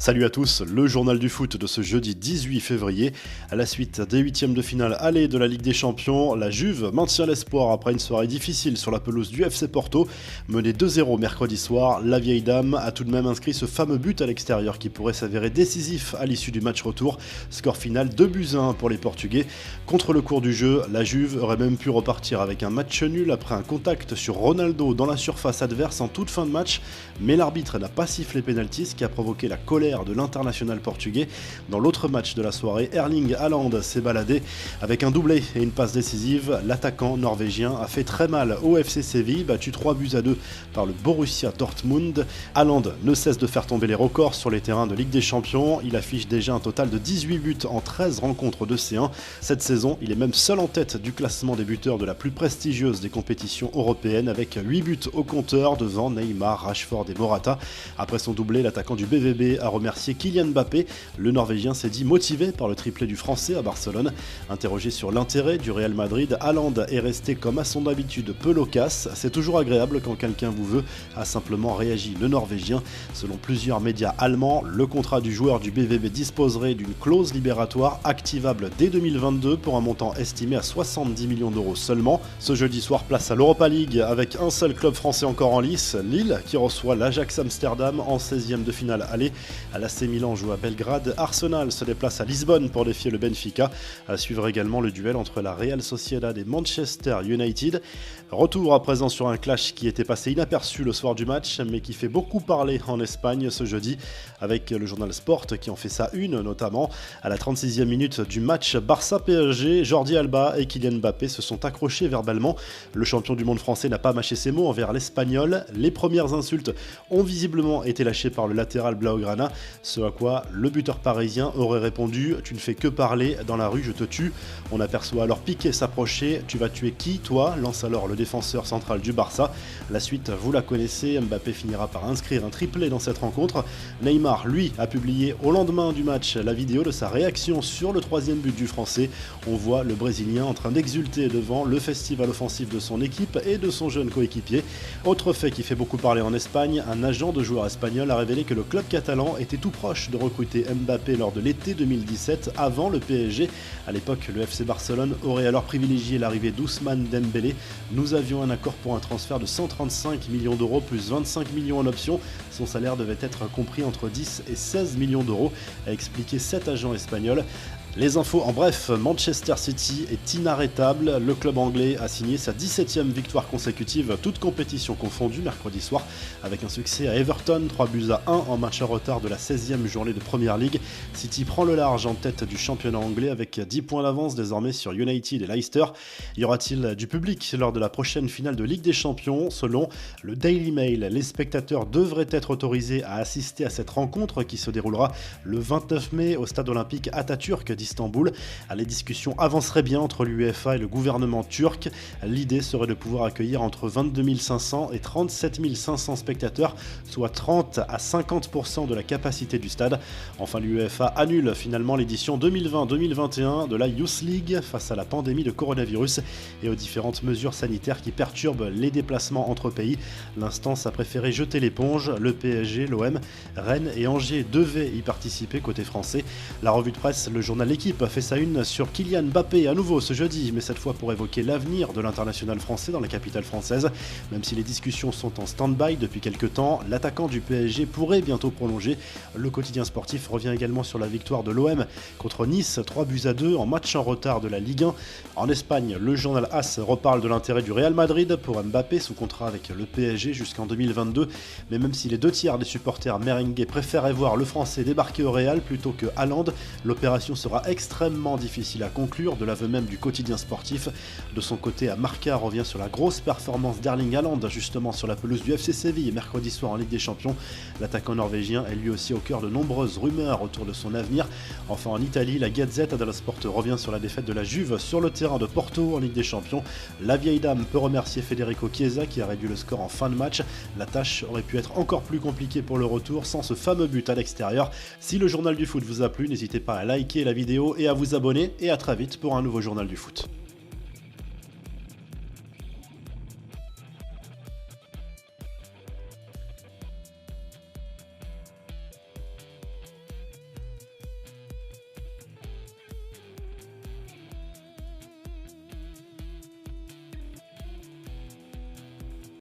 Salut à tous, le journal du foot de ce jeudi 18 février. À la suite des huitièmes de finale aller de la Ligue des Champions, la Juve maintient l'espoir après une soirée difficile sur la pelouse du FC Porto. Menée 2-0 mercredi soir, la vieille dame a tout de même inscrit ce fameux but à l'extérieur qui pourrait s'avérer décisif à l'issue du match retour. Score final 2-1 pour les Portugais. Contre le cours du jeu, la Juve aurait même pu repartir avec un match nul après un contact sur Ronaldo dans la surface adverse en toute fin de match. Mais l'arbitre n'a pas sifflé pénalty, ce qui a provoqué la colère de l'international portugais. Dans l'autre match de la soirée, Erling Haaland s'est baladé avec un doublé et une passe décisive. L'attaquant norvégien a fait très mal au FC Séville, battu 3-2 par le Borussia Dortmund. Haaland ne cesse de faire tomber les records sur les terrains de Ligue des Champions. Il affiche déjà un total de 18 buts en 13 rencontres de C1. Cette saison, il est même seul en tête du classement des buteurs de la plus prestigieuse des compétitions européennes avec 8 buts au compteur devant Neymar, Rashford et Morata. Après son doublé, l'attaquant du BVB a remercié Kylian Mbappé. Le Norvégien s'est dit motivé par le triplé du Français à Barcelone. Interrogé sur l'intérêt du Real Madrid, Haaland est resté comme à son habitude peu loquace. C'est toujours agréable quand quelqu'un vous veut, a simplement réagi le Norvégien. Selon plusieurs médias allemands, le contrat du joueur du BVB disposerait d'une clause libératoire activable dès 2022 pour un montant estimé à 70 millions d'euros seulement. Ce jeudi soir, place à l'Europa League avec un seul club français encore en lice, Lille, qui reçoit l'Ajax Amsterdam en 16e de finale aller. L'AC Milan joue à Belgrade, Arsenal se déplace à Lisbonne pour défier le Benfica. À suivre également le duel entre la Real Sociedad et Manchester United. Retour à présent sur un clash qui était passé inaperçu le soir du match, mais qui fait beaucoup parler en Espagne ce jeudi, avec le journal Sport qui en fait sa une notamment. À la 36e minute du match Barça-PSG, Jordi Alba et Kylian Mbappé se sont accrochés verbalement. Le champion du monde français n'a pas mâché ses mots envers l'Espagnol. Les premières insultes ont visiblement été lâchées par le latéral Blaugrana, ce à quoi le buteur parisien aurait répondu « Tu ne fais que parler, dans la rue je te tue ». On aperçoit alors Piqué s'approcher « Tu vas tuer qui, toi ?» lance alors le défenseur central du Barça. La suite, vous la connaissez, Mbappé finira par inscrire un triplé dans cette rencontre. Neymar, lui, a publié au lendemain du match la vidéo de sa réaction sur le troisième but du Français. On voit le Brésilien en train d'exulter devant le festival offensif de son équipe et de son jeune coéquipier. Autre fait qui fait beaucoup parler en Espagne, un agent de joueur espagnol a révélé que le club catalan était tout proche de recruter Mbappé lors de l'été 2017 avant le PSG. À l'époque, le FC Barcelone aurait alors privilégié l'arrivée d'Ousmane Dembélé. Nous avions un accord pour un transfert de 135 millions d'euros plus 25 millions en option. Son salaire devait être compris entre 10 et 16 millions d'euros, a expliqué cet agent espagnol. Les infos en bref, Manchester City est inarrêtable. Le club anglais a signé sa 17e victoire consécutive, toute compétition confondue, mercredi soir, avec un succès à Everton, 3-1 en match en retard de la 16e journée de Premier League. City prend le large en tête du championnat anglais avec 10 points d'avance désormais sur United et Leicester. Y aura-t-il du public lors de la prochaine finale de Ligue des Champions? Selon le Daily Mail, les spectateurs devraient être autorisés à assister à cette rencontre qui se déroulera le 29 mai au stade olympique Atatürk d'Istanbul. Les discussions avanceraient bien entre l'UEFA et le gouvernement turc. L'idée serait de pouvoir accueillir entre 22 500 et 37 500 spectateurs, soit 30 à 50% de la capacité du stade. Enfin, l'UEFA annule finalement l'édition 2020-2021 de la Youth League face à la pandémie de coronavirus et aux différentes mesures sanitaires qui perturbent les déplacements entre pays. L'instance a préféré jeter l'éponge. Le PSG, l'OM, Rennes et Angers devaient y participer côté français. La revue de presse, le journal L'équipe a fait sa une sur Kylian Mbappé à nouveau ce jeudi, mais cette fois pour évoquer l'avenir de l'international français dans la capitale française. Même si les discussions sont en stand-by depuis quelques temps, l'attaquant du PSG pourrait bientôt prolonger. Le quotidien sportif revient également sur la victoire de l'OM contre Nice, 3-2 en match en retard de la Ligue 1. En Espagne, le journal AS reparle de l'intérêt du Real Madrid pour Mbappé sous contrat avec le PSG jusqu'en 2022. Mais même si les 2/3 des supporters merengues préféraient voir le Français débarquer au Real plutôt que Haaland, l'opération sera extrêmement difficile à conclure, de l'aveu même du quotidien sportif. De son côté, Marca revient sur la grosse performance d'Erling Haaland justement sur la pelouse du FC Séville mercredi soir en Ligue des Champions. L'attaquant norvégien est lui aussi au cœur de nombreuses rumeurs autour de son avenir. Enfin en Italie, la Gazzetta dello Sport revient sur la défaite de la Juve sur le terrain de Porto en Ligue des Champions. La vieille dame peut remercier Federico Chiesa qui a réduit le score en fin de match. La tâche aurait pu être encore plus compliquée pour le retour sans ce fameux but à l'extérieur. Si le journal du foot vous a plu, n'hésitez pas à liker la vidéo et à vous abonner, et à très vite pour un nouveau journal du foot.